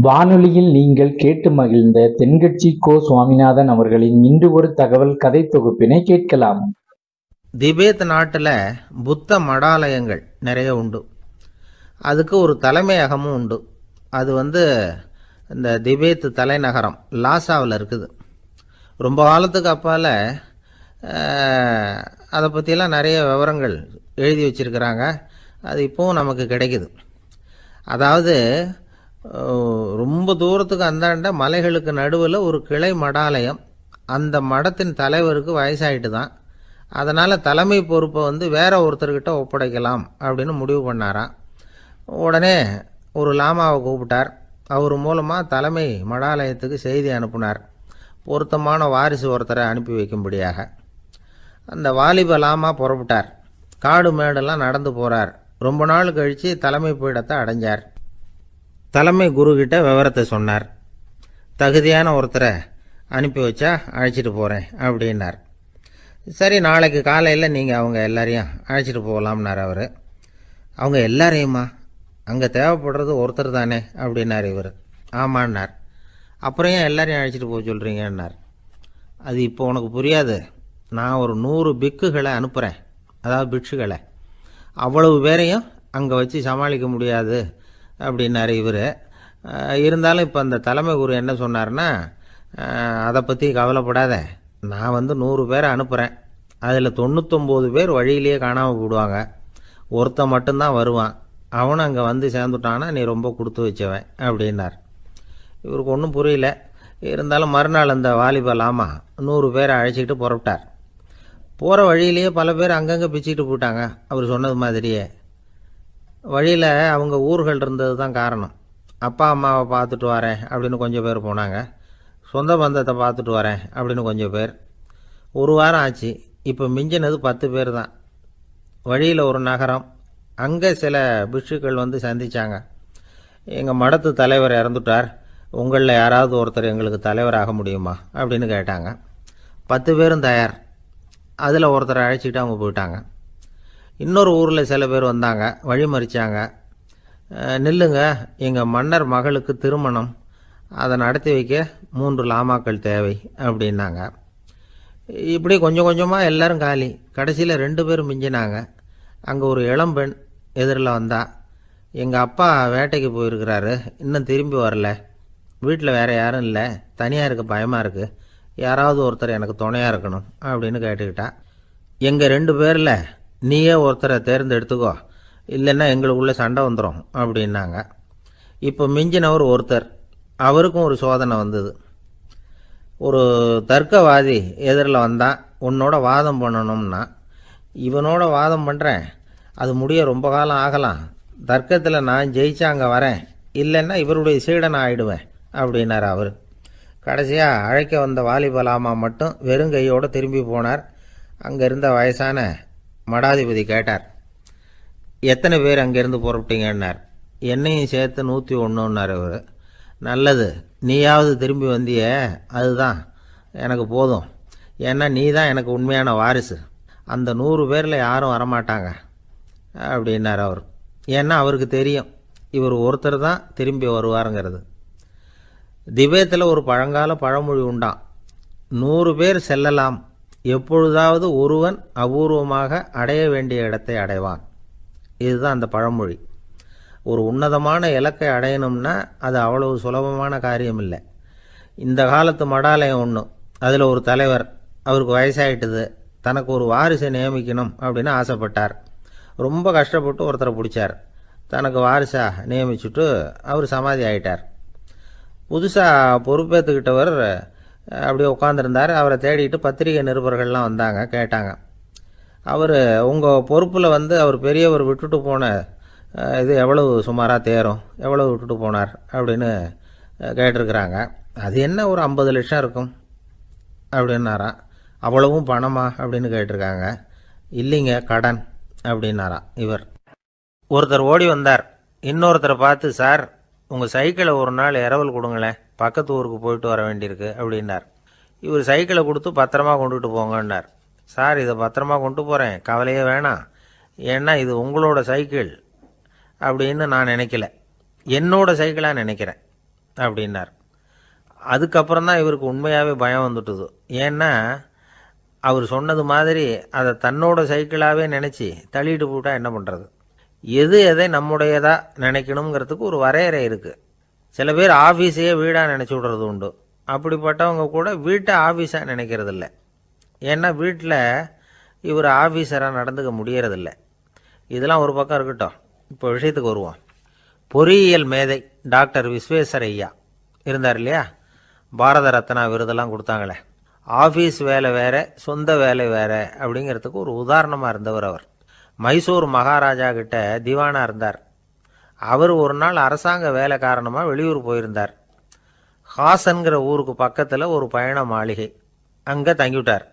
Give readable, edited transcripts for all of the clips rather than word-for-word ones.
வானொலியில் நீங்கள் கேட்டு மகிழ்ந்த தென்கட்சி கோ. சுவாமிநாதன் அவர்களின் இன்று ஒரு தகவல் கதை தொகுப்பினை கேட்கலாம். திபேத் நாட்டில் புத்த மடாலயங்கள் நிறைய உண்டு. அதுக்கு ஒரு தலைமையகமும் உண்டு. அது இந்த திபேத் தலைநகரம் லாசாவில் இருக்குது. ரொம்ப காலத்துக்கு அப்பால் அதை பற்றியெல்லாம் நிறைய விவரங்கள் எழுதி வச்சிருக்கிறாங்க. அது இப்போவும் நமக்கு கிடைக்குது. அதாவது ரொம்ப தூரத்துக்கு அந்தாண்ட மலைகளுக்கு நடுவில் ஒரு கிளை மடாலயம். அந்த மடத்தின் தலைவருக்கு வயசாயிட்டு தான். அதனால் தலைமை பொறுப்பை வேற ஒருத்தர்கிட்ட ஒப்படைக்கலாம் அப்படின்னு முடிவு பண்ணாராம். உடனே ஒரு லாமாவை கூப்பிட்டார். அவர் மூலமாக தலைமை மடாலயத்துக்கு செய்தி அனுப்புனார், பொருத்தமான வாரிசு ஒருத்தரை அனுப்பி வைக்கும்படியாக. அந்த வாலிப லாமா புறப்பட்டார். காடு மேடெல்லாம் நடந்து போகிறார். ரொம்ப நாள் கழித்து தலைமை பீடத்தை அடைஞ்சார். தலைமை குருக்கிட்ட விவரத்தை சொன்னார். தகுதியான ஒருத்தரை அனுப்பி வச்சா அழைச்சிட்டு போகிறேன் அப்படின்னார். சரி, நாளைக்கு காலையில் நீங்கள் அவங்க எல்லாரையும் அழைச்சிட்டு போகலாம்னார் அவர். அவங்க எல்லாரையுமா? அங்கே தேவைப்படுறது ஒருத்தர் தானே அப்படின்னார் இவர். ஆமான்னார். அப்புறம் ஏன் எல்லாரையும் அழைச்சிட்டு போக சொல்கிறீங்கன்னார். அது இப்போ உனக்கு புரியாது. நான் ஒரு 100 பிக்குகளை அனுப்புகிறேன், அதாவது பிட்சுகளை. அவ்வளவு பேரையும் அங்கே வச்சு சமாளிக்க முடியாது அப்படின்னாரு இவர். இருந்தாலும் இப்போ அந்த தலைமை குரு என்ன சொன்னார்னா, அதை பற்றி கவலைப்படாத, நான் 100 பேரை அனுப்புகிறேன். அதில் 99 பேர் வழியிலேயே காணாமல் போடுவாங்க. ஒருத்தன் மட்டும்தான் வருவான். அவனும் அங்கே சேர்ந்துட்டானா நீ ரொம்ப கொடுத்து வச்சவன் அப்படின்னார். இவருக்கு ஒன்றும் புரியல. இருந்தாலும் மறுநாள் அந்த வாலிப லாமா 100 பேரை அழைச்சிக்கிட்டு புறப்பட்டார். போகிற வழியிலேயே பல பேர் அங்கங்கே பிச்சுக்கிட்டு போயிட்டாங்க. அவர் சொன்னது மாதிரியே. வழியில் அவங்க ஊர்கள் இருந்தது தான் காரணம். அப்பா அம்மாவை பார்த்துட்டு வரேன் அப்படின்னு கொஞ்சம் பேர் போனாங்க. சொந்த பந்தத்தை பார்த்துட்டு வரேன் அப்படின்னு கொஞ்சம் பேர். ஒரு வாரம் ஆச்சு. இப்போ மிஞ்சினது 10 பேர் தான். வழியில் ஒரு நகரம். அங்கே சில பிட்சுக்கள் சந்தித்தாங்க. எங்கள் மடத்து தலைவர் இறந்துட்டார், உங்களில் யாராவது ஒருத்தர் எங்களுக்கு தலைவராக முடியுமா அப்படின்னு கேட்டாங்க. 10 பேரும் தயார். அதில் ஒருத்தரை அழைச்சிக்கிட்டு அவங்க போயிட்டாங்க. இன்னொரு ஊரில் சில பேர் வந்தாங்க, வழி மறிச்சாங்க. நில்லுங்க, எங்கள் மன்னர் மகளுக்கு திருமணம், அதை நடத்தி வைக்க 3 லாமாக்கள் தேவை அப்படின்னாங்க. இப்படி கொஞ்சம் கொஞ்சமாக எல்லாரும் காலி. கடைசியில் 2 பேரும் மிஞ்சினாங்க. அங்கே ஒரு இளம்பெண் எதிரில் வந்தா. எங்கள் அப்பா வேட்டைக்கு போயிருக்கிறாரு, இன்னும் திரும்பி வரல. வீட்டில் வேறு யாரும் இல்லை, தனியாக இருக்க பயமாக இருக்குது, யாராவது ஒருத்தர் எனக்கு துணையாக இருக்கணும் அப்படின்னு கேட்டுக்கிட்டா. எங்கள் 2 பேரில் நீயே ஒருத்தரை தேர்ந்தெடுத்துக்கோ, இல்லைன்னா எங்களுக்குள்ளே சண்டை வந்துடும் அப்படின்னாங்க. இப்போ மிஞ்சினவர் ஒருத்தர். அவருக்கும் ஒரு சோதனை வந்தது. ஒரு தர்க்கவாதி எதிரில் வந்தான். உன்னோட வாதம் பண்ணணும்னா. இவனோட வாதம் பண்ணுறேன், அது முடிய ரொம்ப காலம் ஆகலாம். தர்க்கத்தில் நான் ஜெயிச்சா அங்கே வரேன், இல்லைன்னா இவருடைய சீடனை ஆயிடுவேன் அப்படின்னார் அவர். கடைசியாக அழைக்க வந்த வாலிபலாமா மட்டும் வெறுங்கையோடு திரும்பி போனார். அங்கே இருந்த வயசான மடாதிபதி கேட்டார், எத்தனை பேர் அங்கேருந்து புறப்பட்டீங்கன்னார். என்னையும் சேர்த்து 101ன்னார் அவர். நல்லது, நீயாவது திரும்பி வந்தியே, அதுதான் எனக்கு போதும். ஏன்னா நீ தான் எனக்கு உண்மையான வாரிசு. அந்த 100 பேரில் யாரும் வரமாட்டாங்க அப்படின்னார் அவர். ஏன்னா அவருக்கு தெரியும் இவர் ஒருத்தர் தான் திரும்பி வருவாருங்கிறது. திபேத்தில் ஒரு பழங்கால பழமொழி உண்டாம், 100 பேர் செல்லலாம், எப்பொழுதாவது ஒருவன் அபூர்வமாக அடைய வேண்டிய இடத்தை அடைவான். இதுதான் அந்த பழமொழி. ஒரு உன்னதமான இலக்கை அடையணும்னா அது அவ்வளவு சுலபமான காரியம் இல்லை. இந்த காலத்து மடாலயம் ஒன்று, அதில் ஒரு தலைவர், அவருக்கு வயசாயிட்டுது, தனக்கு ஒரு வாரிசை நியமிக்கணும் அப்படின்னு ஆசைப்பட்டார். ரொம்ப கஷ்டப்பட்டு ஒருத்தரை பிடிச்சார். தனக்கு வாரிசாக நியமிச்சுட்டு அவர் சமாதி ஆயிட்டார். புதுசாக பொறுப்பேற்றுக்கிட்டவர் அப்படியே உட்காந்துருந்தார். அவரை தேடிட்டு பத்திரிகை நிருபர்கள்லாம் வந்தாங்க, கேட்டாங்க. அவர் உங்கள் பொறுப்பில் அவர் பெரியவர் விட்டுட்டு போன இது எவ்வளவு சுமாராக தேரும், எவ்வளவு விட்டுட்டு போனார் அப்படின்னு கேட்டிருக்கிறாங்க. அது என்ன ஒரு 50 லட்சம் இருக்கும் அப்படின்னாராம். அவ்வளவும் பணமா அப்படின்னு கேட்டிருக்காங்க. இல்லைங்க, கடன் அப்படின்னாராம் இவர். ஒருத்தர் ஓடி வந்தார். இன்னொருத்தரை பார்த்து, சார் உங்கள் சைக்கிளை ஒரு நாள் இரவல் கொடுங்களேன், பக்கத்து ஊருக்கு போயிட்டு வர வேண்டியிருக்கு அப்படின்னார். இவர் சைக்கிளை கொடுத்து பத்திரமா கொண்டுட்டு போங்கன்னார். சார் இதை பத்திரமா கொண்டு போகிறேன், கவலையே வேணாம், ஏன்னா இது உங்களோட சைக்கிள் அப்படின்னு நான் நினைக்கல, என்னோட சைக்கிளாக நினைக்கிறேன் அப்படின்னார். அதுக்கப்புறம் தான் இவருக்கு உண்மையாகவே பயம் வந்துட்டுது. ஏன்னா அவர் சொன்னது மாதிரி அதை தன்னோட சைக்கிளாகவே நினச்சி தள்ளிட்டு போட்டால் என்ன பண்ணுறது? எது எதை நம்முடையதாக நினைக்கணுங்கிறதுக்கு ஒரு வரையறை இருக்குது. சில பேர் ஆஃபீஸையே வீடாக நினச்சி விடுறது உண்டு. அப்படிப்பட்டவங்க கூட வீட்டை ஆஃபீஸாக நினைக்கிறதில்ல. ஏன்னா வீட்டில் இவர் ஆஃபீஸராக நடந்துக்க முடியறதில்ல. இதெல்லாம் ஒரு பக்கம் இருக்கட்டும். இப்போ விஷயத்துக்கு வருவோம். பொறியியல் மேதை டாக்டர் விஸ்வேஸ்வரய்யா இருந்தார் இல்லையா, பாரத ரத்னா விருதெல்லாம் கொடுத்தாங்களே. ஆஃபீஸ் வேலை வேற, சொந்த வேலை வேற அப்படிங்கிறதுக்கு ஒரு உதாரணமாக இருந்தவர் அவர். மைசூர் மகாராஜா கிட்ட திவானா இருந்தார். அவர் ஒரு நாள் அரசாங்க வேலை காரணமாக வெளியூர் போயிருந்தார். ஹாசன்கிற ஊருக்கு பக்கத்தில் ஒரு பயண மாளிகை, அங்கே தங்கிவிட்டார்.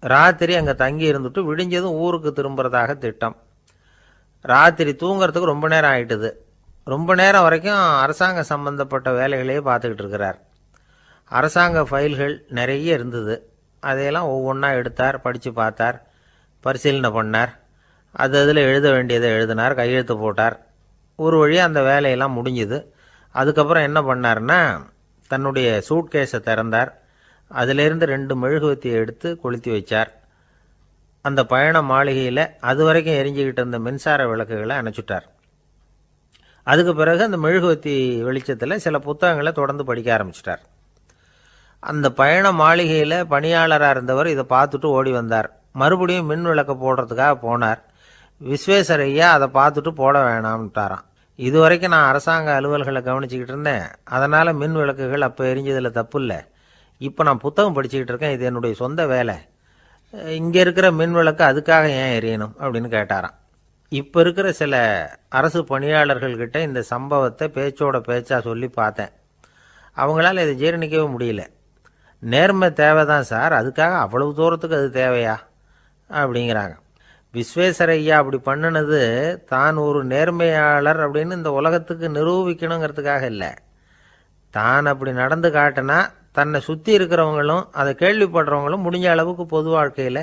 ராத்திரி அங்கே தங்கி இருந்துட்டு விடிஞ்சதும் ஊருக்கு திரும்புறதாக திட்டம். ராத்திரி தூங்கிறதுக்கு ரொம்ப நேரம் ஆயிட்டுது. ரொம்ப நேரம் வரைக்கும் அரசாங்க சம்பந்தப்பட்ட வேலைகளையே பார்த்துக்கிட்டு இருக்கிறார். அரசாங்க ஃபைல்கள் நிறைய இருந்தது. அதையெல்லாம் ஒவ்வொன்றா எடுத்தார், படித்து பார்த்தார், பரிசீலனை பண்ணார். அதில் எழுத வேண்டியதை எழுதினார், கையெழுத்து போட்டார். ஒரு வழியாக அந்த வேலையெல்லாம் முடிஞ்சுது. அதுக்கப்புறம் என்ன பண்ணார்னா, தன்னுடைய சூட்கேஸை திறந்தார். அதிலிருந்து 2 மெழுகுவத்தியை எடுத்து கொளுத்தி வச்சார். அந்த பயண மாளிகையில் அது வரைக்கும் எரிஞ்சிக்கிட்டு இருந்த மின்சார விளக்குகளை அணைச்சுட்டார். அதுக்கு பிறகு அந்த மெழுகுவத்தி வெளிச்சத்தில் சில புத்தகங்களை தொடர்ந்து படிக்க ஆரம்பிச்சிட்டார். அந்த பயண மாளிகையில் பணியாளராக இருந்தவர் இதை பார்த்துட்டு ஓடி வந்தார். மறுபடியும் மின் விளக்கை போடுறதுக்காக போனார். விஸ்வேஸ்வரய்யா அதை பார்த்துட்டு போட வேணாம்ட்டாராம். இது வரைக்கும் நான் அரசாங்க அலுவல்களை கவனிச்சுக்கிட்டு இருந்தேன், அதனால் மின் விளக்குகள் அப்போ எரிஞ்சதில் தப்பு இல்லை. இப்போ நான் புத்தகம் படிச்சுக்கிட்டு இருக்கேன், இது என்னுடைய சொந்த வேலை. இங்கே இருக்கிற மின் விளக்கு அதுக்காக ஏன் எரியணும் அப்படின்னு கேட்டாராம். இப்போ இருக்கிற சில அரசு பணியாளர்கள்கிட்ட இந்த சம்பவத்தை பேச்சோட பேச்சா சொல்லி பார்த்தேன். அவங்களால இதை ஜீரணிக்கவே முடியல. நேர்மை தேவைதான் சார், அதுக்காக அவ்வளவு தூரத்துக்கு அது தேவையா அப்படிங்கிறாங்க. விஸ்வேஸ்வரய்யா அப்படி பண்ணினது தான் ஒரு நேர்மையாளர் அப்படின்னு இந்த உலகத்துக்கு நிரூபிக்கணுங்கிறதுக்காக இல்லை. தான் அப்படி நடந்து காட்டினா தன்னை சுற்றி இருக்கிறவங்களும் அதை கேள்விப்படுறவங்களும் முடிஞ்ச அளவுக்கு பொது வாழ்க்கையில்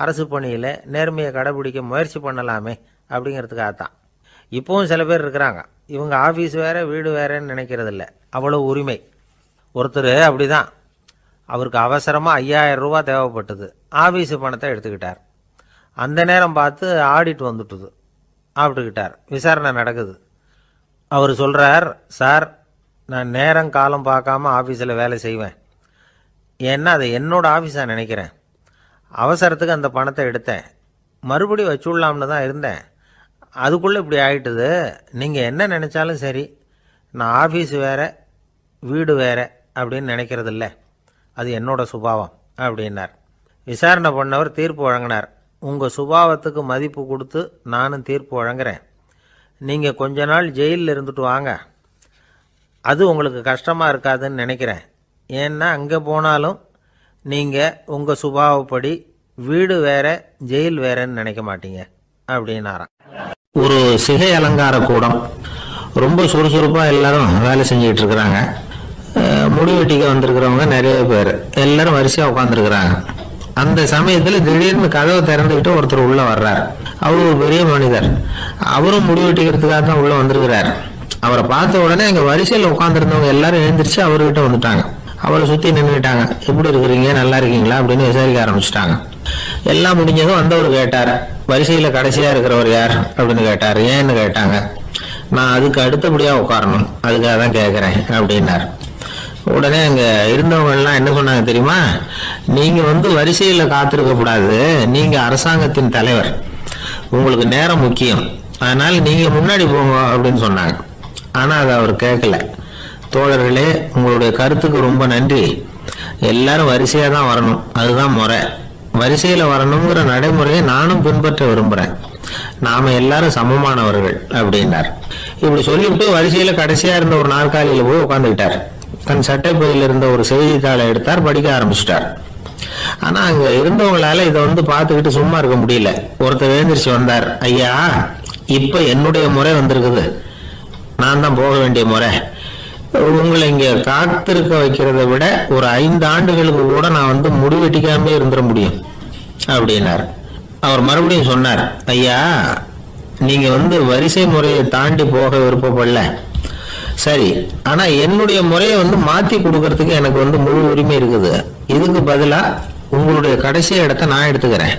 அரசு பணியில் நேர்மையை கடைபிடிக்க முயற்சி பண்ணலாமே அப்படிங்கிறதுக்காகத்தான். இப்போவும் சில பேர் இருக்கிறாங்க, இவங்க ஆஃபீஸ் வேறு வீடு வேறேன்னு நினைக்கிறதில்ல, அவ்வளோ உரிமை. ஒருத்தர் அப்படி தான், அவருக்கு அவசரமாக 5000 ரூபா தேவைப்பட்டது. ஆஃபீஸு பணத்தை எடுத்துக்கிட்டார். அந்த நேரம் பார்த்து ஆடிட் வந்துட்டுது, ஆப்பிட்டுக்கிட்டார். விசாரணை நடக்குது. அவர் சொல்கிறார், சார் நான் நேரம் காலம் பார்க்காம ஆஃபீஸில் வேலை செய்வேன், ஏன்னா அதை என்னோட ஆஃபீஸாக நினைக்கிறேன். அவசரத்துக்கு அந்த பணத்தை எடுத்தேன், மறுபடியும் வச்சுடலாம்னு தான் இருந்தேன், அதுக்குள்ளே இப்படி ஆகிட்டுது. நீங்கள் என்ன நினச்சாலும் சரி, நான் ஆஃபீஸ் வேறு வீடு வேறு அப்படின்னு நினைக்கிறதில்ல, அது என்னோட சுபாவம் அப்படின்னார். விசாரணை பண்ணவர் தீர்ப்பு வழங்கினார். உங்கள் சுபாவத்துக்கு மதிப்பு கொடுத்து நானும் தீர்ப்பு வழங்குறேன். நீங்கள் கொஞ்ச நாள் ஜெயிலில் இருந்துட்டு வாங்க, அது உங்களுக்கு கஷ்டமாக இருக்காதுன்னு நினைக்கிறேன். ஏன்னா அங்கே போனாலும் நீங்கள் உங்கள் சுபாவப்படி வீடு வேற ஜெயில் வேறன்னு நினைக்க மாட்டீங்க அப்படின்னாராம். ஒரு சிகை அலங்கார கூடம், ரொம்ப சுறுசுறுப்பாக எல்லாரும் வேலை செஞ்சுக்கிட்டு இருக்கிறாங்க. முடி வெட்டிக்க வந்திருக்கிறவங்க நிறைய பேர், எல்லாரும் வரிசையாக உட்காந்துருக்குறாங்க. அந்த சமயத்தில் திடீர்னு கதவை திறந்துக்கிட்டு ஒருத்தர் உள்ள வர்றார். அவரு ஒரு பெரிய மனிதர், அவரும் முடி வெட்டிக்கிறதுக்காக தான் உள்ள வந்திருக்கிறார். அவரை பார்த்த உடனே அங்கே வரிசையில் உட்காந்துருந்தவங்க எல்லாரும் எழுந்திரிச்சு அவர்கிட்ட வந்துட்டாங்க. அவரை சுற்றி நின்றுட்டாங்க. எப்படி இருக்கிறீங்க, நல்லா இருக்கீங்களா அப்படின்னு விசாரிக்க ஆரம்பிச்சுட்டாங்க. எல்லாம் முடிஞ்சதும் வந்தவர் கேட்டார், வரிசையில் கடைசியாக இருக்கிறவர் யார் அப்படின்னு கேட்டார். ஏன்னு கேட்டாங்க. நான் அதுக்கு அடுத்தபடியாக உட்காரணும், அதுக்காக தான் கேட்குறேன் அப்படின்னார். உடனே அங்கே இருந்தவங்கெல்லாம் என்ன சொன்னாங்க தெரியுமா, நீங்கள் வரிசையில் காத்திருக்க கூடாது, நீங்கள் அரசாங்கத்தின் தலைவர், உங்களுக்கு நேரம் முக்கியம், அதனால் நீங்கள் முன்னாடி போங்க அப்படின்னு சொன்னாங்க. ஆனால் அதை அவர் கேட்கல. தோழர்களே, உங்களுடைய கருத்துக்கு ரொம்ப நன்றி. எல்லாரும் வரிசையாக தான் வரணும், அதுதான் முறை. வரிசையில் வரணுங்கிற நடைமுறையை நானும் பின்பற்ற விரும்புகிறேன். நாம எல்லாரும் சமமானவர்கள் அப்படின்னார். இப்படி சொல்லிவிட்டு வரிசையில் கடைசியாக இருந்த ஒரு நாற்காலியில் போய் உட்காந்துக்கிட்டார். தன் சட்டைப்பையில் இருந்த ஒரு செய்தித்தாளை எடுத்தார், படிக்க ஆரம்பிச்சிட்டார். ஆனால் அங்கே இருந்தவங்களால இதை பார்த்துக்கிட்டு சும்மா இருக்க முடியல. ஒருத்தர் எழுந்திரிச்சு வந்தார். ஐயா, இப்போ என்னுடைய முறை வந்திருக்குது, நான் தான் போக வேண்டிய முறை. உங்களை இங்கே காத்திருக்க வைக்கிறத விட ஒரு 5 ஆண்டுகளுக்கு கூட நான் முடிவெட்டிக்காமே இருந்துட முடியும் அப்படின்னார். அவர் மறுபடியும் சொன்னார், ஐயா, நீங்க வரிசை முறையை தாண்டி போக விருப்பப்படல, சரி, ஆனா என்னுடைய முறையை மாத்தி கொடுக்கறதுக்கு எனக்கு முழு உரிமை இருக்குது. இதுக்கு பதிலா உங்களுடைய கடைசி இடத்தை நான் எடுத்துக்கிறேன்,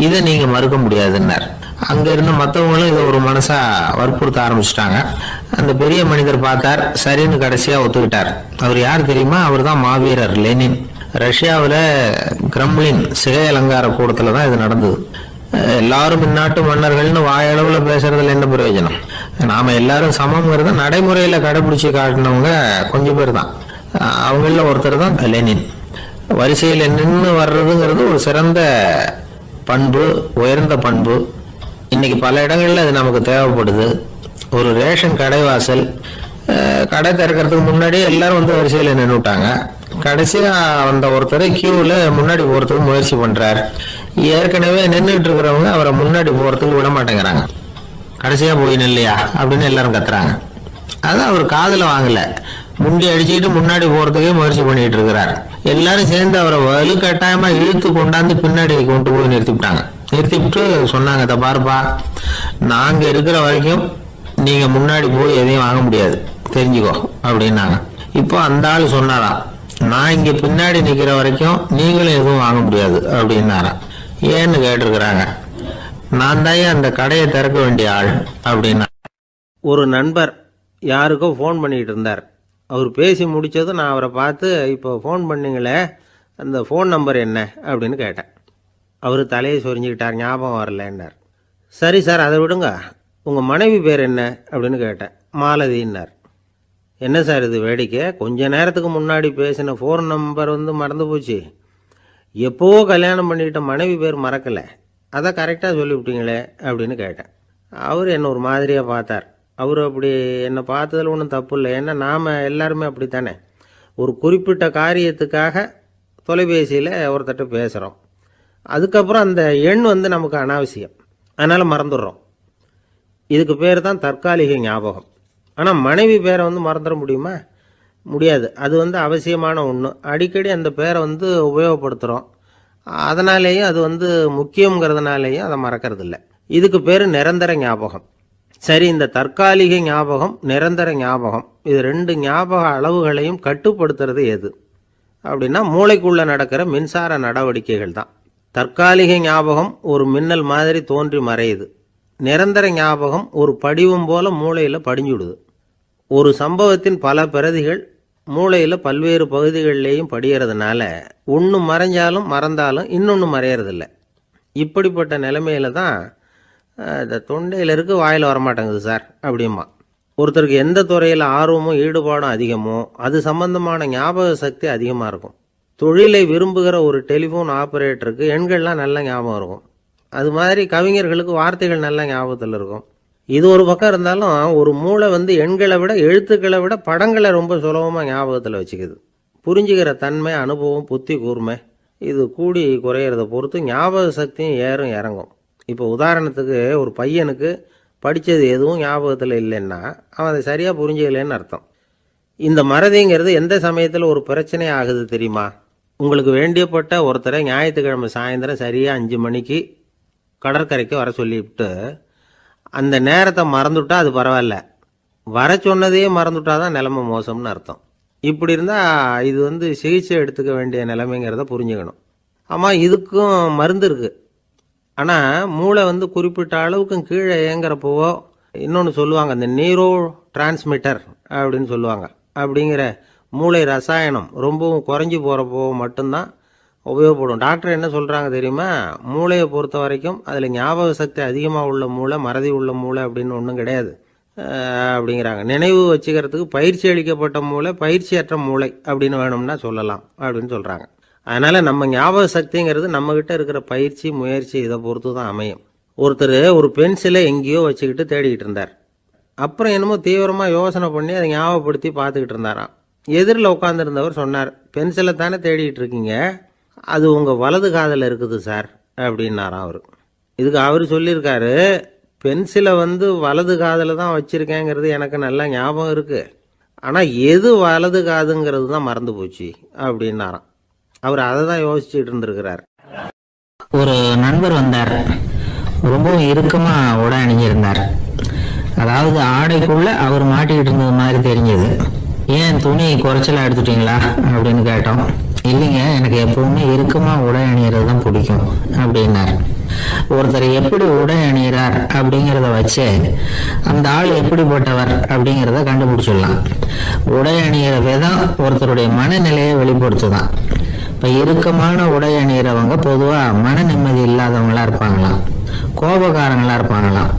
இதை நீங்க மறுக்க முடியாதுன்னார். அங்க இருந்த மற்றவங்களும் இதை ஒரு மனசா வற்புறுத்த ஆரம்பிச்சிட்டாங்க. அந்த பெரிய மனிதர் பார்த்தார், சரின்னு கடைசியா ஒத்துக்கிட்டார். அவர் யார் தெரியுமா? அவர் தான் மாவீரர் லெனின். ரஷ்யாவில் கிரெம்ளின் சிகை அலங்கார கூடத்துல தான் இது நடந்தது. எல்லாரும் இந்நாட்டு மன்னர்கள்னு வாயளவுல பேசுறதுல என்ன பிரயோஜனம்? நாம எல்லாரும் சமம்ங்கிறத நடைமுறையில கடைபிடிச்சு காட்டினவங்க கொஞ்சம் பேர் தான். அவங்கள ஒருத்தர் தான் லெனின். வரிசையில் நின்று வர்றதுங்கிறது ஒரு சிறந்த பண்பு, உயர்ந்த பண்பு. இன்னைக்கு பல இடங்கள்ல அது நமக்கு தேவைப்படுது. ஒரு ரேஷன் கடைவாசல் கடை திறக்கிறதுக்கு முன்னாடியே எல்லாரும் வரிசையில் நின்றுட்டாங்க. கடைசியா அந்த ஒருத்தர் கியூவில் முன்னாடி போறதுக்கு முயற்சி பண்றார். ஏற்கனவே நின்றுட்டு இருக்கிறவங்க அவரை முன்னாடி போறதுக்கு விட மாட்டேங்கிறாங்க. கடைசியா போய் நில்லையா அப்படின்னு எல்லாரும் கத்துறாங்க. அதான் அவர் காதுல வாங்கல, முண்டி அடிச்சுக்கிட்டு முன்னாடி போறதுக்கே முயற்சி பண்ணிட்டு இருக்கிறார். எல்லாரும் சேர்ந்து அவரை வலுக்கட்டாயமா இழுத்து கொண்டாந்து பின்னாடி கொண்டு போய் நிறுத்திவிட்டாங்க. நிறுத்திவிட்டு சொன்னாங்க, இதை பாருப்பா, நாங்க இருக்கிற வரைக்கும் நீங்க முன்னாடி போய் எதையும் வாங்க முடியாது, தெரிஞ்சுக்கோ அப்படின்னாங்க. இப்போ அந்த ஆள் சொன்னாராம், நான் இங்க பின்னாடி நிக்கிற வரைக்கும் நீங்களும் எதுவும் வாங்க முடியாது அப்படின்னாராம். ஏன்னு கேட்டிருக்கிறாங்க. நான் தான் அந்த கடையை திறக்க வேண்டிய ஆள் அப்படின்னா. ஒரு நண்பர் யாருக்கோ ஃபோன் பண்ணிட்டு இருந்தார். அவர் பேசி முடிச்சதும் நான் அவரை பார்த்து, இப்போ ஃபோன் பண்ணீங்களே, அந்த ஃபோன் நம்பர் என்ன அப்படின்னு கேட்டேன். அவர் தலையை சொரிஞ்சுக்கிட்டார், ஞாபகம் வரலன்னார். சரி சார், அதை விடுங்க, உங்கள் மனைவி பேர் என்ன அப்படின்னு கேட்டேன். மாலதின்னார். என்ன சார் இது வேடிக்கை, கொஞ்ச நேரத்துக்கு முன்னாடி பேசின ஃபோன் நம்பர் மறந்து போச்சு, எப்போவோ கல்யாணம் பண்ணிக்கிட்ட மனைவி பேர் மறக்கலை, அதை கரெக்டாக சொல்லிவிட்டீங்களே அப்படின்னு கேட்டேன். அவர் என்ன ஒரு மாதிரியாக பார்த்தார். அவர் அப்படி என்னை பார்த்ததில் ஒன்றும் தப்பு இல்லை, ஏன்னா நாம் எல்லாருமே அப்படித்தானே. ஒரு குறிப்பிட்ட காரியத்துக்காக தொலைபேசியில் ஒருத்தட்ட பேசுகிறோம், அதுக்கப்புறம் அந்த எண் நமக்கு அனாவசியம், அதனால் மறந்துடுறோம். இதுக்கு பேர் தான் தற்காலிக ஞாபகம். ஆனால் மனைவி பேரை மறந்துட முடியுமா? முடியாது. அது அவசியமான ஒன்று. அடிக்கடி அந்த பேரை உபயோகப்படுத்துகிறோம், அதனாலேயும் அது முக்கியங்கிறதுனாலேயும் அதை மறக்கறதில்லை. இதுக்கு பேர் நிரந்தர ஞாபகம். சரி, இந்த தற்காலிக ஞாபகம், நிரந்தர ஞாபகம், இது ரெண்டு ஞாபக அளவுகளையும் கட்டுப்படுத்துறது எது அப்படின்னா மூளைக்குள்ள நடக்கிற மின்சார நடவடிக்கைகள் தான். தற்காலிக ஞாபகம் ஒரு மின்னல் மாதிரி தோன்றி மறையுது. நிரந்தர ஞாபகம் ஒரு படிவம் போல மூளையில் படிஞ்சுடுது. ஒரு சம்பவத்தின் பல பிரதிகள் மூளையில் பல்வேறு பகுதிகளிலேயும் படிகிறதுனால ஒன்று மறைஞ்சாலும் மறந்தாலும் இன்னொன்று மறையறதில்லை. இப்படிப்பட்ட நிலைமையில தான் இந்த தொண்டையில் இருக்கு, வாயில் வரமாட்டேங்குது சார் அப்படிமா. ஒருத்தருக்கு எந்த துறையில் ஆர்வமும் ஈடுபாடும் அதிகமோ அது சம்பந்தமான ஞாபக சக்தி அதிகமாக இருக்கும். தொழிலை விரும்புகிற ஒரு டெலிஃபோன் ஆப்ரேட்டருக்கு எண்கள்லாம் நல்ல ஞாபகம் இருக்கும். அது மாதிரி கவிஞர்களுக்கு வார்த்தைகள் நல்ல ஞாபகத்தில் இருக்கும். இது ஒரு பக்கம் இருந்தாலும் ஒரு மூளை எண்களை விட எழுத்துக்களை விட படங்களை ரொம்ப சுலபமாக ஞாபகத்தில் வச்சுக்குது. புரிஞ்சுக்கிற தன்மை, அனுபவம், புத்தி கூர்மை இது கூடி குறையிறத பொறுத்து ஞாபக சக்தியும் ஏறும் இறங்கும். இப்போ உதாரணத்துக்கு ஒரு பையனுக்கு படித்தது எதுவும் ஞாபகத்தில் இல்லைன்னா அவன் அதை சரியாக புரிஞ்சுக்கலன்னு அர்த்தம். இந்த மறதிங்கிறது எந்த சமயத்தில் ஒரு பிரச்சனை ஆகுது தெரியுமா? உங்களுக்கு வேண்டியப்பட்ட ஒருத்தரை ஞாயிற்றுக்கிழமை சாயந்தரம் சரியாக 5 மணிக்கு கடற்கரைக்கு வர சொல்லிவிட்டு அந்த நேரத்தை மறந்துட்டா அது பரவாயில்ல, வர சொன்னதையே மறந்துட்டா தான் நிலைமை மோசம்னு அர்த்தம். இப்படி இருந்தால் இது சிகிச்சை எடுத்துக்க வேண்டிய நிலைமைங்கிறத புரிஞ்சுக்கணும். ஆமாம், இதுக்கும் மருந்து இருக்குது. ஆனால் மூளை குறிப்பிட்ட அளவுக்கும் கீழே இயங்குறப்போவோ இன்னொன்று சொல்லுவாங்க, இந்த நியூரோ டிரான்ஸ்மிட்டர் அப்படின்னு சொல்லுவாங்க. அப்படிங்கிற மூளை ரசாயனம் ரொம்பவும் குறைஞ்சி போகிறப்போ மட்டும்தான் உபயோகப்படும். டாக்டர் என்ன சொல்கிறாங்க தெரியுமா? மூளையை பொறுத்த வரைக்கும் அதில் ஞாபக சக்தி அதிகமாக உள்ள மூளை, மறதி உள்ள மூளை அப்படின்னு ஒன்றும் கிடையாது அப்படிங்கிறாங்க. நினைவு வச்சுக்கிறதுக்கு பயிற்சி அளிக்கப்பட்ட மூளை, பயிற்சியற்ற மூளை அப்படின்னு வேணும்னா சொல்லலாம் அப்படின்னு சொல்கிறாங்க. அதனால் நம்ம ஞாபக சக்திங்கிறது நம்மக்கிட்ட இருக்கிற பயிற்சி, முயற்சி இதை பொறுத்து தான் அமையும். ஒருத்தர் ஒரு பென்சிலை எங்கேயோ வச்சுக்கிட்டு தேடிக்கிட்டு இருந்தார். அப்புறம் என்னமோ தீவிரமாக யோசனை பண்ணி அதை ஞாபகப்படுத்தி பார்த்துக்கிட்டு இருந்தாராம். எதிரில் உட்காந்துருந்தவர் சொன்னார், பென்சிலை தானே தேடிக்கிட்டு இருக்கீங்க, அது உங்கள் வலது காதில் இருக்குது சார் அப்படின்னாராம் அவர். இதுக்கு அவர் சொல்லியிருக்காரு, பென்சிலை வலது காதில் தான் வச்சுருக்கேங்கிறது எனக்கு நல்லா ஞாபகம் இருக்குது, ஆனால் எது வலது காதுங்கிறது தான் மறந்து போச்சு அப்படின்னாராம். அவர் அதை தான் யோசிச்சுட்டு இருந்திருக்கிறார். ஒரு நண்பர் வந்தார், ரொம்ப இறுக்கமாக உடை அணிஞ்சிருந்தார். அதாவது ஆடைக்குள்ள அவர் மாட்டிக்கிட்டு இருந்தது மாதிரி தெரிஞ்சது. ஏன் துணி குறைச்சலா எடுத்துட்டீங்களா அப்படின்னு கேட்டோம். இல்லைங்க, எனக்கு எப்பவுமே இறுக்கமா உடை அணியறது தான் பிடிக்கும் அப்படின்னாரு. ஒருத்தர் எப்படி உடை அணிகிறார் அப்படிங்கிறத வச்சு அந்த ஆள் எப்படிப்பட்டவர் அப்படிங்கிறத கண்டுபிடிச்சிடலாம். உடை அணிகிற விதம் ஒருத்தருடைய மனநிலையை வெளிப்படுத்துதான். இப்போ இறுக்கமான உடை அணிகிறவங்க பொதுவாக மன நிம்மதி இல்லாதவங்களா இருப்பாங்களாம், கோபக்காரங்களா இருப்பாங்களாம்.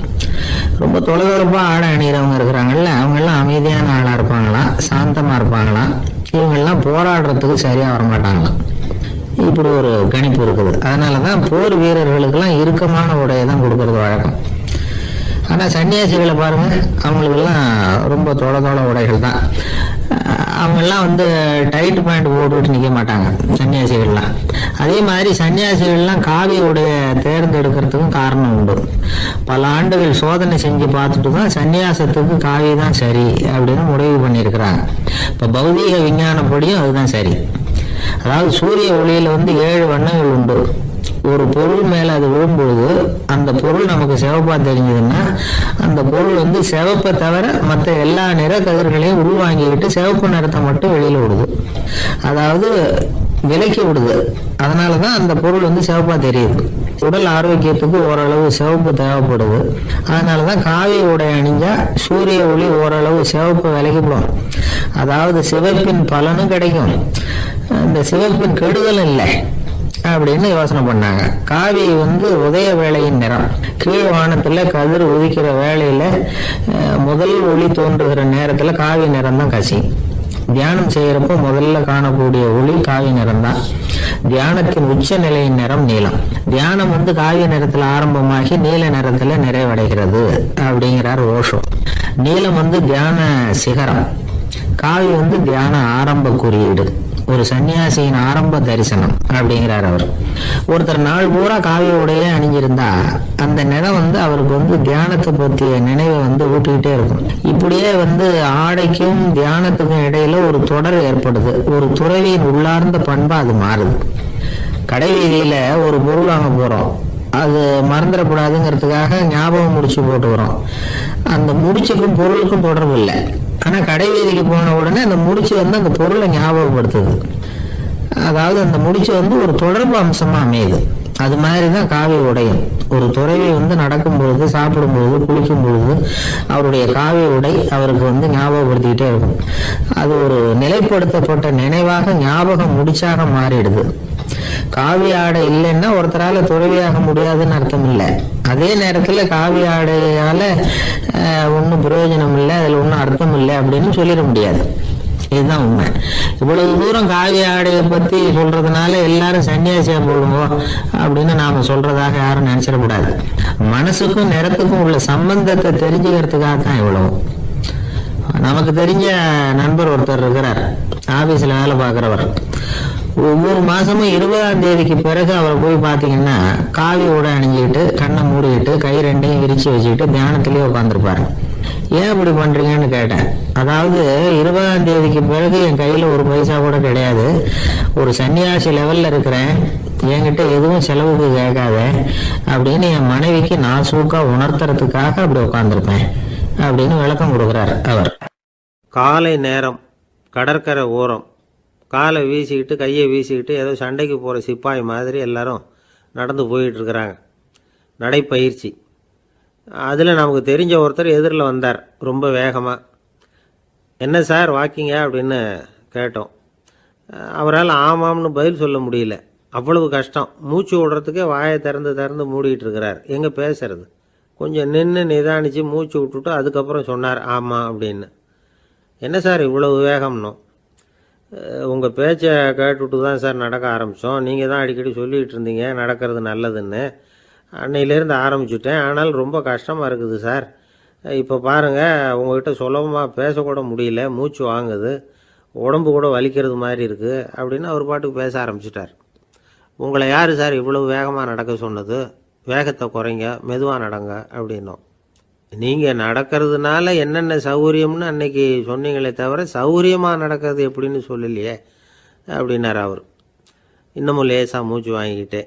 ரொம்ப தொலைதொலைப்பாக ஆடை அணிகிறவங்க இருக்கிறாங்கல்ல, அவங்கெல்லாம் அமைதியான ஆளாக இருப்பாங்களாம், சாந்தமாக இருப்பாங்களாம். இவங்கெல்லாம் போராடுறதுக்கு சரியாக வரமாட்டாங்களாம். இப்படி ஒரு கணிப்பு இருக்குது. அதனால தான் போர் வீரர்களுக்கெல்லாம் இறுக்கமான உடையை தான் கொடுக்கறது வழக்கம். ஆனால் சன்னியாசிகளை பாருங்க, அவங்களுக்கெல்லாம் ரொம்ப தொலை உடைகள் தான். அவங்கெல்லாம் டைட் பேண்ட் போட்டுவிட்டு நிற்க மாட்டாங்க சன்னியாசிகள்லாம். அதே மாதிரி சன்னியாசிகள்லாம் காவி உடைய தேர்ந்தெடுக்கிறதுக்கும் காரணம் உண்டு. பல ஆண்டுகள் சோதனை செஞ்சு பார்த்துட்டு தான் சன்னியாசத்துக்கு காவி தான் சரி அப்படின்னு முடிவு பண்ணியிருக்கிறாங்க. இப்போ பௌதீக விஞ்ஞானப்படியும் அதுதான் சரி. அதாவது சூரிய ஒளியில 7 வண்ணங்கள் உண்டு. ஒரு பொருள் மேல அது விழும்பொழுது அந்த பொருள் நமக்கு சிவப்பா தெரிஞ்சதுன்னா அந்த பொருள் சிவப்பை தவிர மற்ற எல்லா நிற கதிர்களையும் உள்வாங்கிக்கிட்டு சிவப்பு நிறத்தை மட்டும் வெளியில விடுது, அதாவது விலக்கி விடுது. அதனாலதான் அந்த பொருள் சிவப்பா தெரியுது. உடல் ஆரோக்கியத்துக்கு ஓரளவு சிவப்பு தேவைப்படுது. அதனாலதான் காவி உடை அணிஞ்சா சூரிய ஒளி ஓரளவு சிவப்பு விலகிவிடும். அதாவது சிவப்பின் பலனும் கிடைக்கும், அந்த சிவப்பின் கெடுதலும் இல்லை அப்படின்னு யோசனை பண்ணாங்க. காவி உதய வேளையின் நிறம். கீழ் வானத்துல கதிர் உதிக்கிற வேளையில முதல் ஒளி தோன்றுகிற நேரத்துல காவி நிறம் தான் கசி. தியானம் செய்யறப்போ முதல்ல காணக்கூடிய ஒளி காவி நிறம் தான். தியானத்தின் உச்ச நிலையின் நிறம் நீலம். தியானம் காவி நிறத்துல ஆரம்பமாகி நீல நிறத்துல நிறைவடைகிறது அப்படிங்கிறார் ஓஷோ. நீலம் தியான சிகரம், காவி தியான ஆரம்ப குறியீடு, ஒரு சன்னியாசியின் ஆரம்ப தரிசனம் அப்படிங்கிறார் அவர். ஒருத்தர் நாள் பூரா காவி உடைய அணிஞ்சிருந்தா அந்த நிறம் அவருக்கு தியானத்தை பற்றிய நினைவை ஊட்டிக்கிட்டே இருக்கும். இப்படியே ஆடைக்கும் தியானத்துக்கும் இடையில ஒரு தொடர் ஏற்படுது. ஒரு துறவியின் உள்ளார்ந்த பண்பா அது மாறுது. கடை வீதியில ஒரு பொருள் வாங்க போறோம், அது மறந்துடக்கூடாதுங்கிறதுக்காக ஞாபகம் முடிச்சு போட்டுக்கிறோம். அந்த முடிச்சுக்கும் பொருளுக்கும் தொடர்பு இல்லை. ஆனா கடை வீதிக்கு போன உடனே அந்த முடிச்சு அந்த பொருளை ஞாபகப்படுத்துது. அதாவது அந்த முடிச்சு ஒரு தொடர்பு அம்சமா அமையுது. அது மாதிரிதான் காவி உடையும். ஒரு துறவி நடக்கும் பொழுது, சாப்பிடும் பொழுது, குளிக்கும் பொழுது அவருடைய காவி உடை அவருக்கு ஞாபகப்படுத்திக்கிட்டே இருக்கும். அது ஒரு நிலைப்படுத்தப்பட்ட நினைவாக ஞாபகம் முடிச்சாக மாறிடுது. காவி ஆடை இல்லைன்னா ஒருத்தரால துறவியாக முடியாதுன்னு அர்த்தம் இல்லை. அதே நேரத்துல காவி ஆடையால ஒன்றும் பிரயோஜனம் இல்லை, அதுல ஒன்றும் அர்த்தம் இல்லை அப்படின்னு சொல்லிட முடியாது. இதுதான் உண்மை. இவ்வளவு தூரம் காவி ஆடையை பத்தி சொல்றதுனால எல்லாரும் சன்னியாசியா போடுவோம் அப்படின்னு நாம சொல்றதாக யாரும் நினைச்சிடக்கூடாது. மனசுக்கும் நிறத்துக்கும் உள்ள சம்பந்தத்தை தெரிஞ்சுக்கிறதுக்காக தான் இவ்வளவு. நமக்கு தெரிஞ்ச நண்பர் ஒருத்தர் இருக்கிறார், ஆபீஸ்ல வேலை பார்க்கிறவர். ஒவ்வொரு மாசமும் 20ஆம் தேதிக்கு பிறகு அவரை போய் பார்த்தீங்கன்னா காவி உடை அணிஞ்சிக்கிட்டு, கண்ணை மூடிக்கிட்டு, கை ரெண்டையும் விரிச்சு வச்சுக்கிட்டு தியானத்திலேயே உட்காந்துருப்பாரு. ஏன் இப்படி பண்றீங்கன்னு கேட்டேன். அதாவது 20ஆம் தேதிக்கு பிறகு என் கையில ஒரு பைசா கூட கிடையாது, ஒரு சன்னியாசி லெவல்ல இருக்கிறேன், என்கிட்ட எதுவும் செலவுக்கு கேட்காத அப்படின்னு என் மனைவிக்கு நான் சூக்கா உணர்த்துறதுக்காக அப்படி உட்காந்துருப்பேன் அப்படின்னு விளக்கம் கொடுக்குறார் அவர். காலை நேரம், கடற்கரை ஓரம், காலை வீசிக்கிட்டு கையை வீசிக்கிட்டு ஏதோ சண்டைக்கு போகிற சிப்பாய் மாதிரி எல்லாரும் நடந்து போயிட்டுருக்கிறாங்க. நடைப்பயிற்சி. அதில் நமக்கு தெரிஞ்ச ஒருத்தர் எதிரில் வந்தார் ரொம்ப வேகமாக. என்ன சார் வாக்கிங்க அப்படின்னு கேட்டோம். அவரால் ஆமாம்னு பதில் சொல்ல முடியல, அவ்வளவு கஷ்டம். மூச்சு விடுறதுக்கே வாயை திறந்து மூடிக்கிட்டு இருக்கிறார். எங்கே பேசுறது? கொஞ்சம் நின்று நிதானித்து மூச்சு விட்டுட்டு அதுக்கப்புறம் சொன்னார் ஆமாம் அப்படின்னு. என்ன சார் இவ்வளவு வேகம்னோம்? உங்கள் பேச்சை கேட்டுவிட்டு தான் சார் நடக்க ஆரம்பித்தோம். நீங்கள் தான் அடிக்கடி சொல்லிகிட்டு இருந்தீங்க நடக்கிறது நல்லதுன்னு. அன்னையிலேருந்து ஆரம்பிச்சுட்டேன், ஆனால் ரொம்ப கஷ்டமாக இருக்குது சார். இப்போ பாருங்கள், உங்கள்கிட்ட சுலபமாக பேசக்கூட முடியல, மூச்சு வாங்குது, உடம்பு கூட வலிக்கிறது மாதிரி இருக்குது அப்படின்னு அவர் பாட்டுக்கு பேச ஆரம்பிச்சிட்டார். உங்களை யார் சார் இவ்வளவு வேகமாக நடக்க சொன்னது? வேகத்தை குறைங்க, மெதுவாக நடங்க அப்படின்னோம். நீங்கள் நடக்கிறதுனால என்னென்ன சௌகரியம்னு அன்னைக்கு சொன்னீங்களே தவிர சௌகரியமாக நடக்கிறது எப்படின்னு சொல்லலையே அப்படின்னார் அவர். இன்னமும் லேசாக மூச்சு வாங்கிக்கிட்டே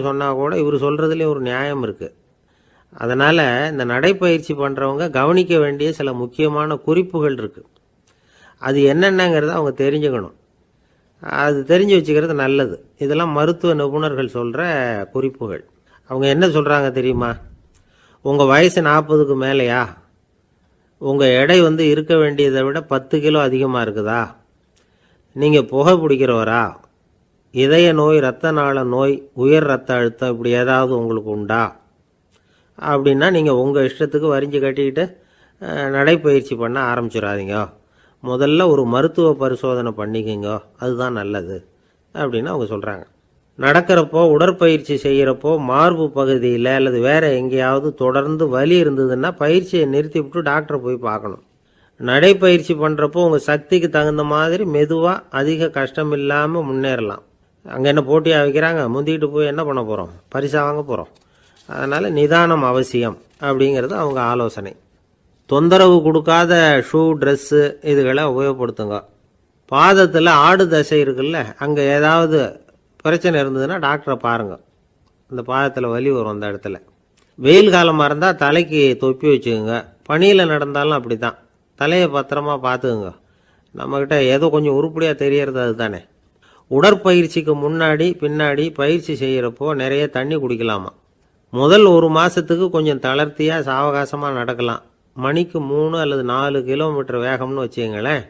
சொன்னால் கூட இவர் சொல்கிறதுலேயும் ஒரு நியாயம் இருக்குது. அதனால் இந்த நடைப்பயிற்சி பண்ணுறவங்க கவனிக்க வேண்டிய சில முக்கியமான குறிப்புகள் இருக்குது. அது என்னென்னங்கிறத அவங்க தெரிஞ்சுக்கணும். அது தெரிஞ்சு வச்சுக்கிறது நல்லது. இதெல்லாம் மருத்துவ நிபுணர்கள் சொல்கிற குறிப்புகள். அவங்க என்ன சொல்கிறாங்க தெரியுமா? உங்கள் வயசு 40க்கு மேலேயா? உங்கள் எடை இருக்க வேண்டியதை விட 10 கிலோ அதிகமாக இருக்குதா? நீங்கள் புகை பிடிக்கிறவரா? இதய நோய், இரத்த நாள நோய், உயர் இரத்த அழுத்தம் இப்படி ஏதாவது உங்களுக்கு உண்டா? அப்படின்னா நீங்கள் உங்கள் இஷ்டத்துக்கு வரிஞ்சு கட்டிக்கிட்டு நடைப்பயிற்சி பண்ண ஆரம்பிச்சிடாதீங்க. முதல்ல ஒரு மருத்துவ பரிசோதனை பண்ணிக்கோங்க, அதுதான் நல்லது அப்படின்னு அவங்க சொல்கிறாங்க. நடக்கிறப்போ, உடற்பயிற்சி செய்கிறப்போ மார்பு பகுதியில் அல்லது வேறு எங்கேயாவது தொடர்ந்து வலி இருந்ததுன்னா பயிற்சியை நிறுத்தி விட்டு டாக்டரை போய் பார்க்கணும். நடைப்பயிற்சி பண்ணுறப்போ உங்கள் சக்திக்கு தகுந்த மாதிரி மெதுவாக அதிக கஷ்டம் இல்லாமல் முன்னேறலாம். அங்கே என்ன போட்டியாக வைக்கிறாங்க? முந்திக்கிட்டு போய் என்ன பண்ண போகிறோம்? பரிசாக வாங்க போகிறோம். அதனால் நிதானம் அவசியம் அப்படிங்கிறது அவங்க ஆலோசனை. தொந்தரவு கொடுக்காத ஷூ, ட்ரெஸ்ஸு இதுகளை உபயோகப்படுத்துங்க. பாதத்தில் ஆடு தசை இருக்குல்ல, அங்கே ஏதாவது பிரச்சனை இருந்ததுன்னா டாக்டரை பாருங்கள். இந்த பாதத்தில் வலி வரும் அந்த இடத்துல. வெயில் காலமாக இருந்தால் தலைக்கு தொப்பி வச்சுக்கோங்க. பனியில் நடந்தாலும் அப்படி தான். தலையை பத்திரமா பார்த்துக்குங்க. நம்மக்கிட்ட ஏதோ கொஞ்சம் உருப்படியாக தெரியறது அது தானே. உடற்பயிற்சிக்கு முன்னாடி பின்னாடி பயிற்சி செய்கிறப்போ நிறைய தண்ணி குடிக்கலாமா. முதல் 1 மாதத்துக்கு கொஞ்சம் தளர்த்தியாக சாவகாசமாக நடக்கலாம். மணிக்கு 3 அல்லது 4 கிலோமீட்டர் வேகம்னு வச்சுங்களேன்.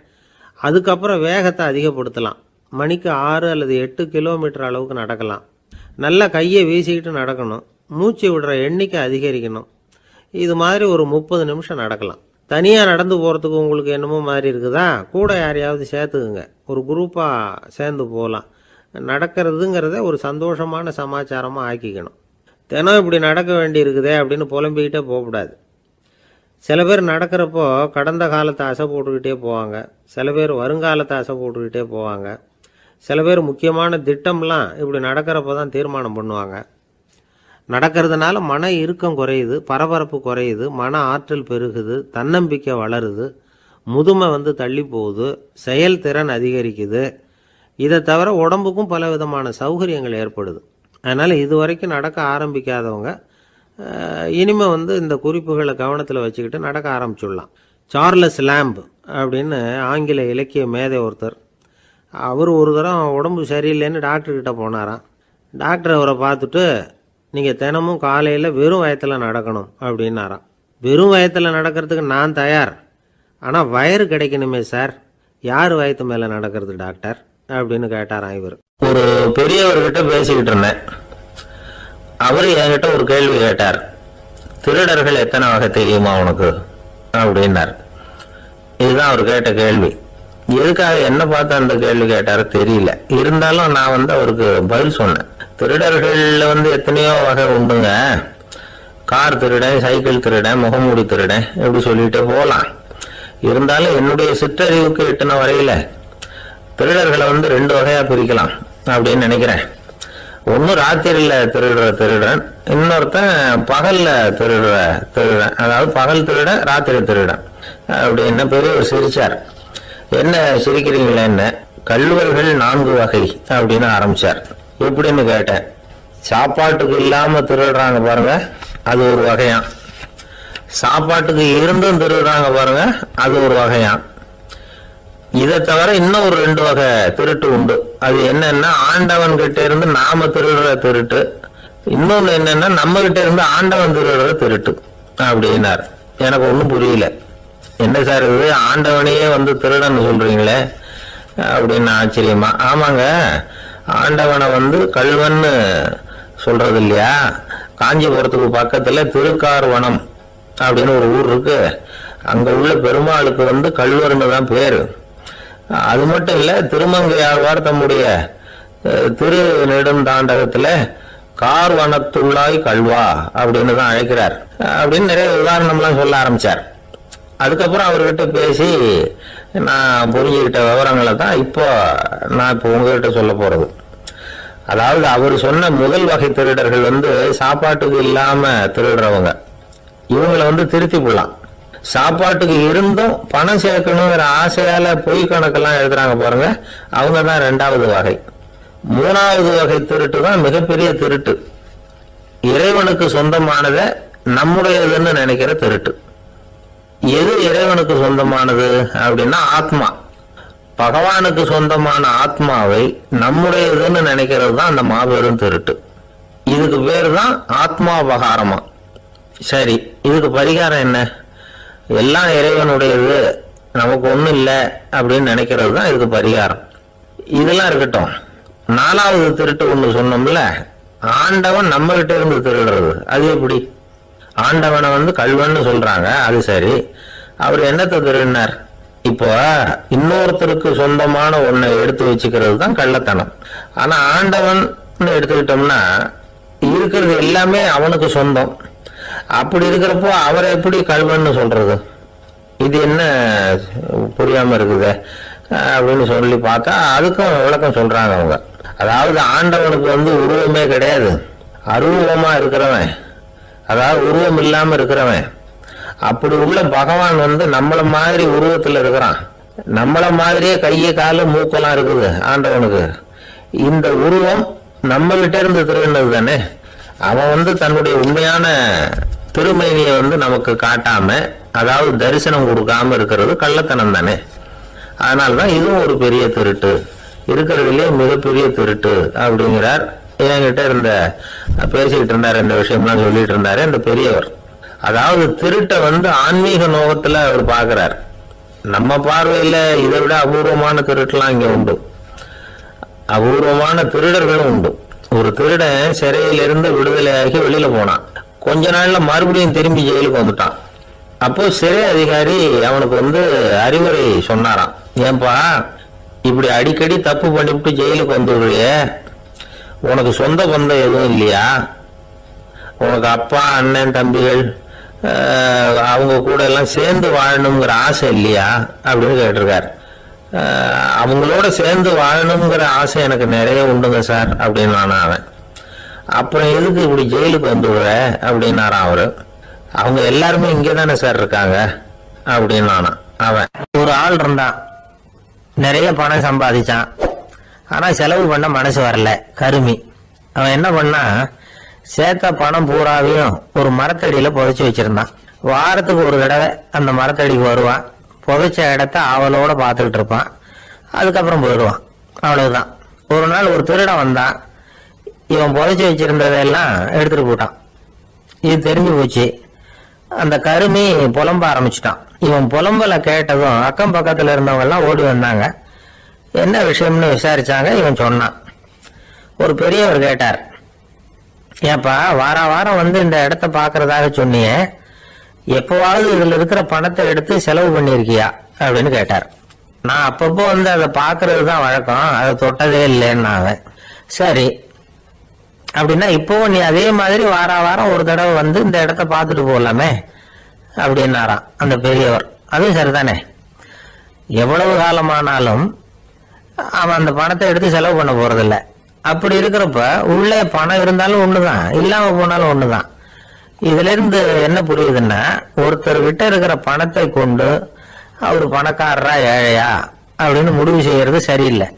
அதுக்கப்புறம் வேகத்தை அதிகப்படுத்தலாம். மணிக்கு 6 அல்லது 8 கிலோமீட்டர் அளவுக்கு நடக்கலாம். நல்லா கையை வீசிக்கிட்டு நடக்கணும். மூச்சு விடுற எண்ணிக்கை அதிகரிக்கணும். இது மாதிரி ஒரு 30 நிமிஷம் நடக்கலாம். தனியாக நடந்து போகிறதுக்கு உங்களுக்கு என்னமோ மாதிரி இருக்குதா? கூட யாரையாவது சேர்த்துக்குங்க. ஒரு குரூப்பாக சேர்ந்து போகலாம். நடக்கிறதுங்கிறத ஒரு சந்தோஷமான சமாச்சாரமாக ஆக்கிக்கணும். தினம் இப்படி நடக்க வேண்டி இருக்குதே அப்படின்னு புலம்பிக்கிட்டே போகக்கூடாது. சில பேர் நடக்கிறப்போ கடந்த காலத்தை அசை போட்டுக்கிட்டே போவாங்க. சில பேர் வருங்காலத்தை அசை போட்டுக்கிட்டே போவாங்க. சில பேர் முக்கியமான திட்டம்லாம் இப்படி நடக்கிறப்போ தான் தீர்மானம் பண்ணுவாங்க. நடக்கிறதுனால மன இறுக்கம் குறையுது, பரபரப்பு குறையுது, மன ஆற்றல் பெருகுது, தன்னம்பிக்கை வளருது, முதுமை தள்ளி போகுது, செயல்திறன் அதிகரிக்குது. இதை தவிர உடம்புக்கும் பல விதமான சௌகரியங்கள் ஏற்படுது. அதனால் இது வரைக்கும் நடக்க ஆரம்பிக்காதவங்க இனிமேல் இந்த குறிப்புகளை கவனத்தில் வச்சுக்கிட்டு நடக்க ஆரம்பிச்சுடலாம். சார்லஸ் லேம்ப் அப்படின்னு ஆங்கில இலக்கிய மேதை ஒருத்தர், அவர் ஒரு தரம் உடம்பு சரியில்லைன்னு டாக்டர்கிட்ட போனாராம். டாக்டர் அவரை பார்த்துட்டு, நீங்கள் தினமும் காலையில் வெறும் வயத்தில் நடக்கணும் அப்படின்னாராம். வெறும் வயத்தில் நடக்கிறதுக்கு நான் தயார், ஆனால் வயிறு கிடைக்கணுமே சார். யார் வயத்து மேலே நடக்கிறது டாக்டர் அப்படின்னு கேட்டாராம் இவர். ஒரு பெரியவர்கிட்ட பேசிக்கிட்டு இருந்தேன். அவர் என்கிட்ட ஒரு கேள்வி கேட்டார். திருடர்கள் எத்தனை வகை தெரியுமா உனக்கு அப்படின்னார். இதுதான் அவர் கேட்ட கேள்வி. எதுக்காக என்ன பார்த்து அந்த கேள்வி கேட்டாரு தெரியல. இருந்தாலும் நான் அவருக்கு பதில் சொன்னேன். திருடர்கள்ல எத்தனையோ வகை உண்டுங்க. கார் திருடன், சைக்கிள் திருடன், முகமூடி திருடன் எப்படி சொல்லிட்டே போகலாம். இருந்தாலும் என்னுடைய சிற்றறிவுக்கு எட்டின வரையில திருடர்களை 2 வகையா பிரிக்கலாம் அப்படின்னு நினைக்கிறேன். ஒன்னு ராத்திரியில திருடுற திருடன், இன்னொருத்தன் பகல்ல திருடுற திருடன். அதாவது பகல் திருடன், ராத்திரி திருடன் அப்படின்னு பெரியவர் சிரிச்சார். என்ன சிரிக்கிறீங்களா? என்ன கள்வர்கள் 4 வகை அப்படின்னு ஆரம்பிச்சார். எப்படின்னு கேட்டேன். சாப்பாட்டுக்கு இல்லாம திருடுறாங்க பாருங்க, அது ஒரு வகையாம். சாப்பாட்டுக்கு இருந்தும் திருடுறாங்க பாருங்க, அது ஒரு வகையாம். இதை தவிர இன்னும் ஒரு 2 வகை திருட்டு உண்டு. அது என்னன்னா, ஆண்டவன் கிட்ட இருந்து நாம திருடுற திருட்டு. இன்னொன்னு என்னன்னா, நம்ம கிட்ட இருந்து ஆண்டவன் திருடுற திருட்டு அப்படின்னார். எனக்கு ஒன்றும் புரியல. என்ன சார் இது, ஆண்டவனையே திருடன்னு சொல்றீங்களே அப்படின்னு ஆச்சரியமா. ஆமாங்க, ஆண்டவனை கல்வன்னு சொல்றது இல்லையா? காஞ்சிபுரத்துக்கு பக்கத்துல திருக்கார்வனம் அப்படின்னு ஒரு ஊர் இருக்கு. அங்க உள்ள பெருமாளுக்கு கல்வர்னு தான் பேரு. அது மட்டும் இல்ல, திருமங்கையாழ்வார் தம்முடைய திரு நெடுந்தாண்டகத்துல கார்வனத்துள்ளாய் கல்வா அப்படின்னு தான் அழைக்கிறார் அப்படின்னு நிறைய உதாரணம்லாம் சொல்ல ஆரம்பிச்சார். அதுக்கப்புறம் அவர்கிட்ட பேசி நான் புரிஞ்சுக்கிட்ட விவரங்களை தான் இப்போ உங்ககிட்ட சொல்ல போறது. அதாவது அவர் சொன்ன முதல் வகை திருடர்கள் சாப்பாட்டுக்கு இல்லாம திருடுறவங்க. இவங்களை திருத்தி போடலாம். சாப்பாட்டுக்கு இருந்தும் பணம் சேர்க்கணுங்கிற ஆசையால பொய் கணக்கெல்லாம் எழுதுறாங்க பாருங்க, அவங்க தான் 2வது வகை. 3வது வகை திருட்டு தான் மிகப்பெரிய திருட்டு. இறைவனுக்கு சொந்தமானதை நம்முடையதுன்னு நினைக்கிற திருட்டு. எது இறைவனுக்கு சொந்தமானது அப்படின்னா ஆத்மா. பகவானுக்கு சொந்தமான ஆத்மாவை நம்முடையதுன்னு நினைக்கிறது தான் அந்த மாபெரும் திருட்டு. இதுக்கு பேர் தான் ஆத்மாபகாரமா. சரி, இதுக்கு பரிகாரம் என்ன? எல்லாம் இறைவனுடையது, நமக்கு ஒண்ணும் இல்லை அப்படின்னு நினைக்கிறது தான் இதுக்கு பரிகாரம். இதெல்லாம் இருக்கட்டும். 4வது திருட்டு ஒண்ணு சொன்னோம்ல, ஆண்டவன் நம்ம கிட்ட இருந்து திருடுறது. அது எப்படி? ஆண்டவனை கல்வன்னு சொல்றாங்க, அது சரி. அவர் என்னத்தை திருடினார்? இப்போ இன்னொருத்தருக்கு சொந்தமான ஒன்னை எடுத்து வச்சுக்கிறது தான் கள்ளத்தனம். ஆனா ஆண்டவன் எடுத்துக்கிட்டோம்னா இருக்கிறது எல்லாமே அவனுக்கு சொந்தம். அப்படி இருக்கிறப்போ அவரை எப்படி கல்வன்னு சொல்றது? இது என்ன புரியாம இருக்குது அப்படின்னு சொல்லி பார்த்தா அதுக்கும் விளக்கம் சொல்றாங்க அவங்க. அதாவது ஆண்டவனுக்கு உருவமே கிடையாது, அருவமா இருக்கிறவன், அதாவது உருவம் இல்லாம இருக்கிறவன். அப்படி உள்ள பகவான் நம்மள மாதிரி உருவத்துல இருக்கிறான். நம்மள மாதிரியே கையை காலு மூக்கெல்லாம் இருக்குது ஆண்டவனுக்கு. இந்த உருவம் நம்ம கிட்ட இருந்து திருடினது தானே. அவன் தன்னுடைய உண்மையான திருமையை நமக்கு காட்டாம, அதாவது தரிசனம் கொடுக்காம இருக்கிறது கள்ளத்தனம் தானே. அதனால்தான் இதுவும் ஒரு பெரிய திருட்டு, இருக்கிறதுலே மிகப்பெரிய திருட்டு அப்படிங்கிறார். என்கிட்ட பேசிக்கிட்டு இருந்தாரு, இந்த விஷயம்லாம் சொல்லிட்டு இருந்தாரு இந்த பெரியவர். அதாவது திருட்டை ஆன்மீக நோகத்துல அவர் பார்க்கிறார். நம்ம பார்வையில இதை விட அபூர்வமான திருட்டுலாம் இங்க உண்டு, அபூர்வமான திருடர்களும் உண்டு. ஒரு திருடன் சிறையிலிருந்து விடுதலையாகி வெளியில போனான். கொஞ்ச நாள்ல மறுபடியும் திரும்பி ஜெயிலுக்கு வந்துட்டான். அப்போ சிறை அதிகாரி அவனுக்கு அறிவுரை சொன்னாராம். ஏன்பா இப்படி அடிக்கடி தப்பு பண்ணிவிட்டு ஜெயிலுக்கு வந்துடுறிய, உனக்கு சொந்த பந்தம் எதுவும் இல்லையா? உனக்கு அப்பா அண்ணன் தம்பிகள் அவங்க கூட எல்லாம் சேர்ந்து வாழணுங்கிற ஆசை இல்லையா அப்படின்னு கேட்டிருக்காரு. அவங்களோட சேர்ந்து வாழணுங்கிற ஆசை எனக்கு நிறைய உண்டுங்க சார் அப்படின்னு அவன். அப்புறம் எதுக்கு இப்படி ஜெயிலுக்கு வந்துடுற அப்படின்னாரான் அவரு. அவங்க எல்லாருமே இங்கே தானே சார் இருக்காங்க அப்படின்னு அவன். ஒரு ஆள் இருந்தான், நிறைய பணம் சம்பாதிச்சான், ஆனா செலவு பண்ண மனசு வரல, கருமி. அவன் என்ன பண்ணா, சேர்த்த பணம் பூராவையும் ஒரு மரத்தடியில புதைச்சி வச்சிருந்தான். வாரத்துக்கு ஒரு தடவை அந்த மரத்தடிக்கு வருவான், புதைச்ச இடத்த ஆவலோட பார்த்துக்கிட்டு இருப்பான், அதுக்கப்புறம் போயிடுவான். அவ்வளவுதான். ஒரு நாள் ஒரு திருடன் வந்தான், இவன் புதைச்சி வச்சிருந்ததெல்லாம் எடுத்துட்டு போட்டான். இது தெரிஞ்சு போச்சு. அந்த கருமி புலம்ப ஆரம்பிச்சுட்டான். இவன் புலம்பல கேட்டதும் அக்கம் பக்கத்துல இருந்தவங்க எல்லாம் ஓடி வந்தாங்க. என்ன விஷயம்னு விசாரிச்சாங்க. இவன் சொன்னான். ஒரு பெரியவர் கேட்டார், ஏப்பா வார வாரம் இந்த இடத்த பாக்குறதாக சொன்னியே, எப்பவாவது இதுல இருக்கிற பணத்தை எடுத்து செலவு பண்ணிருக்கியா அப்படின்னு கேட்டார். நான் அப்பப்போ அதை பாக்குறது தான் வழக்கம், அதை தொட்டதே இல்லைன்னு அவன். சரி அப்படின்னா இப்போ நீ அதே மாதிரி வார வாரம் ஒரு தடவை இந்த இடத்த பார்த்துட்டு போகலாமே அப்படின்னாராம் அந்த பெரியவர். அதுவும் சரிதானே, எவ்வளவு காலமானாலும் அவன் அந்த பணத்தை எடுத்து செலவு பண்ண போறதில்லை. அப்படி இருக்கிறப்ப உள்ளே பணம் இருந்தாலும் ஒண்ணுதான், இல்லாம போனாலும் ஒண்ணுதான். இதுல இருந்து என்ன புரியுதுன்னா, ஒருத்தர் கிட்ட இருக்கிற பணத்தை கொண்டு அவரு பணக்காரரா ஏழையா அப்படின்னு முடிவு செய்யறது சரியில்லை.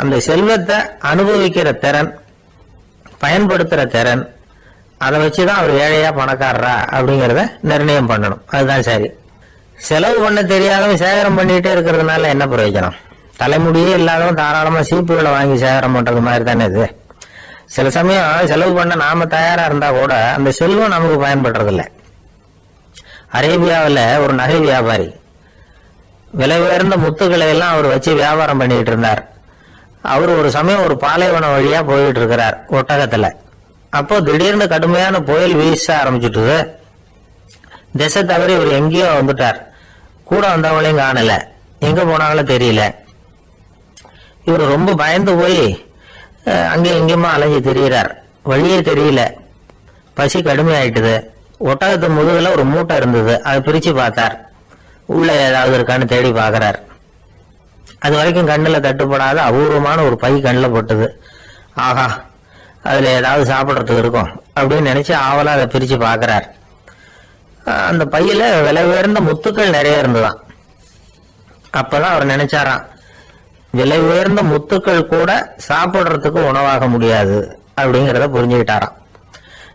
அந்த செல்வத்தை அனுபவிக்கிற திறன், பயன்படுத்துற திறன், அதை வச்சுதான் அவர் ஏழையா பணக்காரரா அப்படிங்கிறத நிர்ணயம் பண்ணணும். அதுதான் சரி. செலவு பண்ண தெரியாதவன் சேகரம் பண்ணிட்டே இருக்கிறதுனால என்ன பிரயோஜனம்? தலைமுடியே இல்லாதவன் தாராளமா சீப்புகளை வாங்கி சேகரம் பண்றது மாதிரி தானே இது. சில சமயம் செலவு பண்ண நாம தயாரா இருந்தா கூட அந்த செல்வம் நமக்கு பயன்படுறது இல்லை. அரேபியாவில் ஒரு நகை வியாபாரி விலை உயர்ந்த முத்துக்களை எல்லாம் அவர் வச்சு வியாபாரம் பண்ணிட்டு இருந்தார். அவர் ஒரு சமயம் ஒரு பாலைவனம் வழியா போயிட்டு இருக்கிறார் ஒட்டகத்துல. அப்போ திடீர்னு கடுமையான புயல் வீச ஆரம்பிச்சுட்டு திசை தவறி இவர் எங்கேயோ வந்துட்டார். கூட வந்தவங்களையும் காணல, எங்க போனாங்களும் தெரியல. இவர் ரொம்ப பயந்து போய் அங்கேயும் இங்கேயுமா அலைஞ்சு தெரிகிறார். வழியே தெரியல, பசி கடுமையாயிட்டுது. ஒட்டகத்து முதுகுல ஒரு மூட்டை இருந்தது, அதை பிரிச்சு பார்த்தார். உள்ள ஏதாவது இருக்கான்னு தேடி பார்க்கிறார். அது வரைக்கும் கண்ணுல தட்டுப்படாத அபூர்வமான ஒரு பை கண்ணில் போட்டது. ஆஹா, அதுல ஏதாவது சாப்பிட்றதுக்கு இருக்கும் அப்படின்னு நினைச்சு ஆவலா அதை பிரிச்சு பார்க்கிறார். அந்த பையில விலை உயர்ந்த முத்துக்கள் நிறைய இருந்துதான். அப்பதான் அவர் நினைச்சாராம், விலை உயர்ந்த முத்துக்கள் கூட சாப்பிட்றதுக்கு உணவாக முடியாது அப்படிங்கிறத புரிஞ்சுக்கிட்டாராம்.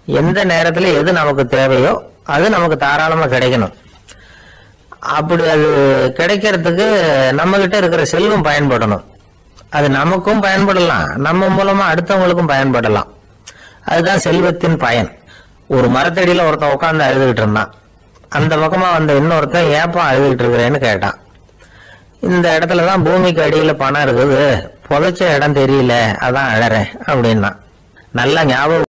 எந்த நேரத்துல எது நமக்கு தேவையோ அது நமக்கு தாராளமா கிடைக்கணும். அப்படி அது கிடைக்கிறதுக்கு நம்ம கிட்ட இருக்கிற செல்வம் பயன்படணும். அது நமக்கும் பயன்படலாம், நம்ம மூலமா அடுத்தவங்களுக்கும் பயன்படலாம். அதுதான் செல்வத்தின் பயன். ஒரு மரத்தடியில ஒருத்தன் உட்காந்து அழுதுகிட்டு இருந்தான். அந்த பக்கமா வந்த இன்னொருத்தன் ஏப்பா அழுதுகிட்டு இருக்கிறேன்னு கேட்டான். இந்த இடத்துலதான் பூமிக்கு அடியில பணம் இருக்குது, புதைச்ச இடம் தெரியல, அதான் அழறேன் அப்படின்னா. நல்லா ஞாபகம்